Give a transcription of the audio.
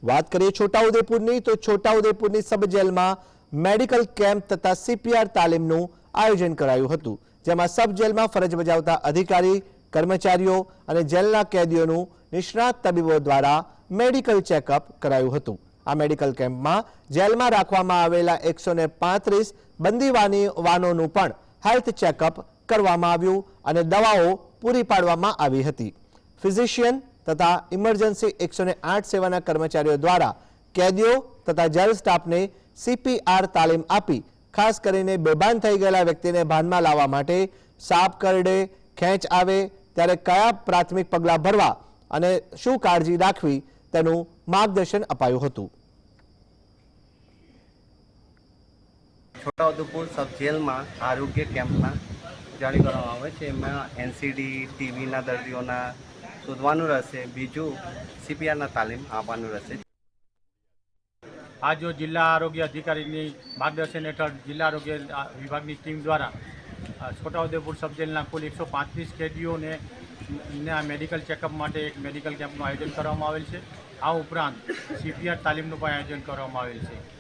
વાત કરીએ છોટાઉદેપુરની તો છોટાઉદેપુરની સબ જેલમાં મેડિકલ કેમ્પ તથા સીપીઆર તાલીમનું આયોજન કરાયું હતું, જેમાં સબ જેલમાં ફરજ બજાવતા અધિકારી, કર્મચારીઓ અને જેલના કેદીઓનું નિષ્ણાત તબીબો દ્વારા મેડિકલ ચેકઅપ કરાયું હતું। આ મેડિકલ કેમ્પમાં જેલમાં રાખવામાં આવેલા 135 બંદીવાનોનું પણ હેલ્થ ચેકઅપ કરવામાં આવ્યું અને દવાઓ પૂરી પાડવામાં આવી હતી। ફિઝિશિયન તથા ઇમરજન્સી 108 સેવાના કર્મચારીઓ દ્વારા કેદીઓ તથા જેલ સ્ટાફને સીપીઆર તાલીમ આપી ખાસ કરીને બેભાન થઈ ગયેલા વ્યક્તિને ભાનમાં લાવવા માટે સાપ કરડે, ખેંચ આવે ત્યારે કયા પ્રાથમિક પગલાં ભરવા અને શું કાળજી રાખવી તેનું માર્ગદર્શન અપાયું હતું। છોટાઉદેપુર સબ જેલમાં આરોગ્ય કેમ્પના જારી કરવામાં આવે છે। એમાં એનસીડી, ટીબીના દર્દીઓના શોધવાનું રહેશે, બીજું સીપીઆરના તાલીમ આપવાનું રહેશે। आज जिला आरोग्य अधिकारी मार्गदर्शन हेठळ जिला आरोग्य विभाग की टीम द्वारा छोटाउदेपुर सब जेलना कुल 135 कैदीओं ने मेडिकल चेकअप माटे एक मेडिकल केम्पનું આયોજન કરવામાં આવેલ છે। આ ઉપરાંત સીપીઆર તાલીમનું પણ આયોજન કરવામાં આવેલ છે।